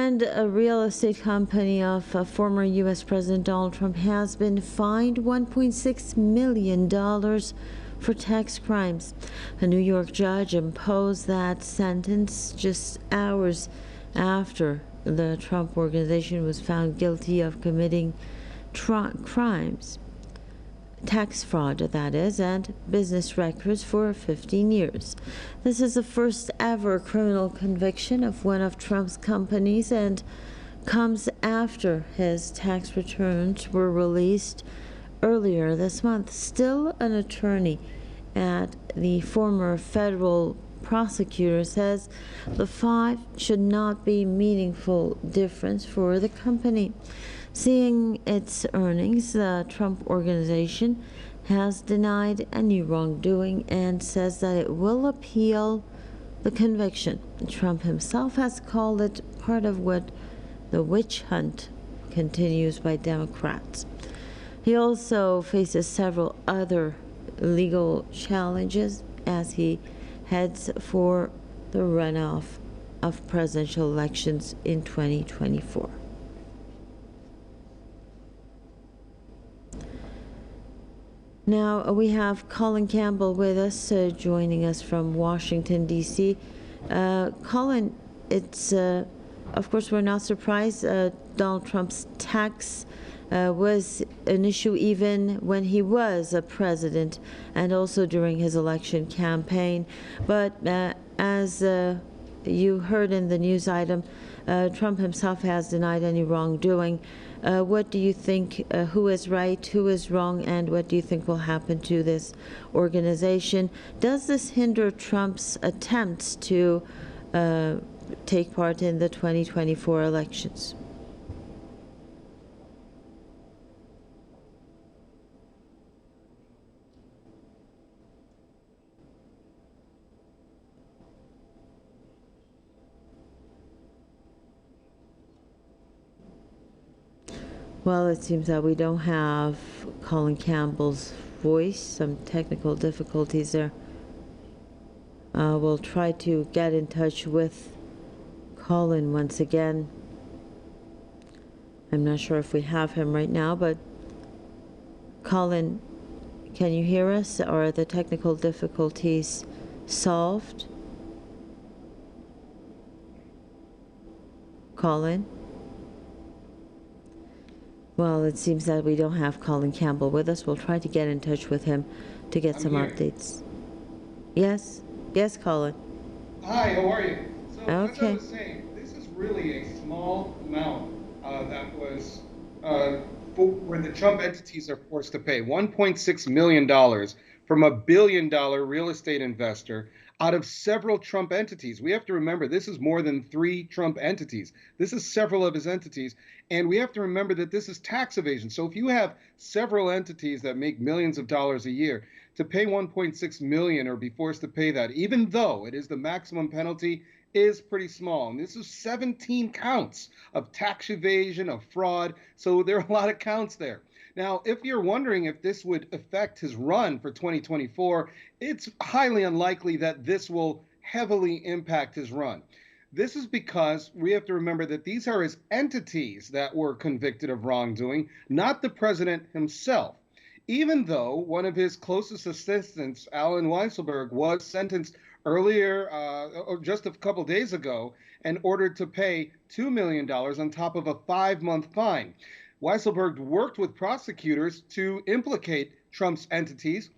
And a real estate company of former U.S. President Donald Trump has been fined $1.6 million for tax crimes. A New York judge imposed that sentence just hours after the Trump Organization was found guilty of committing crimes, tax fraud, that is, and business records for 15 years. This is the first ever criminal conviction of one of Trump's companies and comes after his tax returns were released earlier this month. Still, an attorney at the former federal prosecutor says the fine should not be meaningful difference for the company. Seeing its earnings, the Trump Organization has denied any wrongdoing and says that it will appeal the conviction. Trump himself has called it part of what the witch hunt continues by Democrats. He also faces several other legal challenges as he heads for the runoff of presidential elections in 2024. Now we have Colin Campbell with us, joining us from Washington, D.C. Colin, it's, of course, we're not surprised. Donald Trump's tax was an issue even when he was a president and also during his election campaign. But as you heard in the news item, Trump himself has denied any wrongdoing. What do you think, who is right, who is wrong, and what do you think will happen to this organization? Does this hinder Trump's attempts to take part in the 2024 elections? Well, it seems that we don't have Colin Campbell's voice, some technical difficulties there. We'll try to get in touch with Colin once again. I'm not sure if we have him right now, but Colin, can you hear us? Are the technical difficulties solved? Colin? Well, it seems that we don't have Colin Campbell with us. We'll try to get in touch with him to get some updates. Yes? Yes, Colin. Hi, how are you? So, as I Okay. was saying, this is really a small amount that was where the Trump entities are forced to pay $1.6 million from a billion-dollar real estate investor out of several Trump entities. We have to remember this is more than 3 Trump entities. This is several of his entities. And we have to remember that this is tax evasion. So if you have several entities that make millions of dollars a year, to pay 1.6 million or be forced to pay that, even though it is the maximum penalty, is pretty small. And this is 17 counts of tax evasion, of fraud. So there are a lot of counts there. Now, if you're wondering if this would affect his run for 2024, it's highly unlikely that this will heavily impact his run. This is because we have to remember that these are his entities that were convicted of wrongdoing, not the president himself. Even though one of his closest assistants, Alan Weisselberg, was sentenced earlier, or just a couple days ago, and ordered to pay $2 million on top of a 5-month fine. Weisselberg worked with prosecutors to implicate Trump's entities.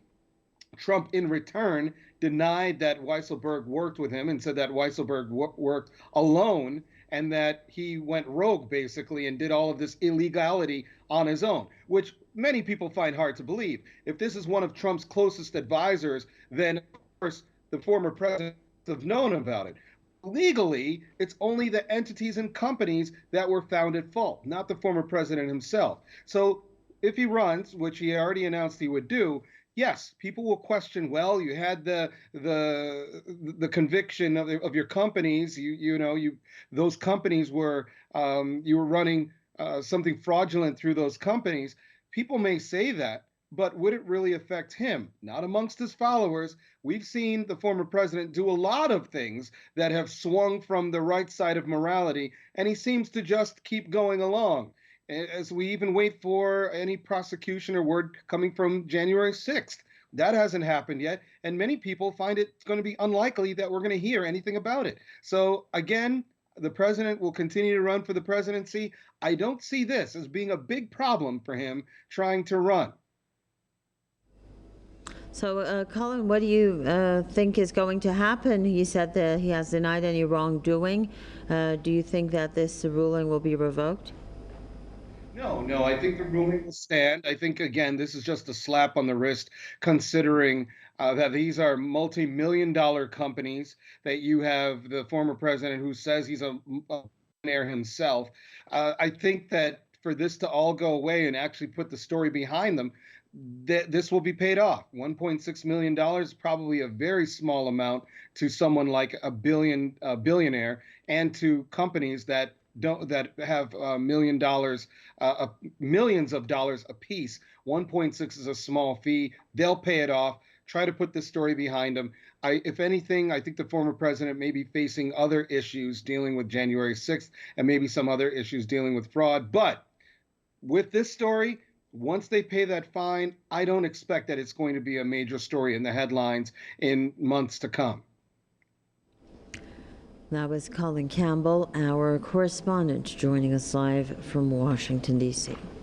Trump, in return, denied that Weisselberg worked with him and said that Weisselberg worked alone and that he went rogue, basically, and did all of this illegality on his own, which many people find hard to believe. If this is one of Trump's closest advisors, then, of course, the former president would have known about it. Legally, it's only the entities and companies that were found at fault, not the former president himself. So if he runs, which he already announced he would do, yes, people will question. Well, you had the conviction of your companies. Those companies were you were running something fraudulent through those companies. People may say that, but would it really affect him? Not amongst his followers. We've seen the former president do a lot of things that have swung from the right side of morality, and he seems to just keep going along. As we even wait for any prosecution or word coming from January 6th. That hasn't happened yet, and many people find it's going to be unlikely that we're going to hear anything about it. So, again, the president will continue to run for the presidency. I don't see this as being a big problem for him trying to run. So, Colin, what do you think is going to happen? He said that he has denied any wrongdoing. Do you think that this ruling will be revoked? No, I think the ruling will stand. I think, again, this is just a slap on the wrist, considering that these are multi-million dollar companies, that you have the former president who says he's a millionaire himself. I think that for this to all go away and actually put the story behind them, this will be paid off. $1.6 million is probably a very small amount to someone like a billionaire, and to companies that don't that have millions of dollars a piece. 1.6 is a small fee. They'll pay it off. Try to put this story behind them. If anything, I think the former president may be facing other issues dealing with January 6th, and maybe some other issues dealing with fraud. But with this story, once they pay that fine, I don't expect that it's going to be a major story in the headlines in months to come. That was Colin Campbell, our correspondent, joining us live from Washington, D.C.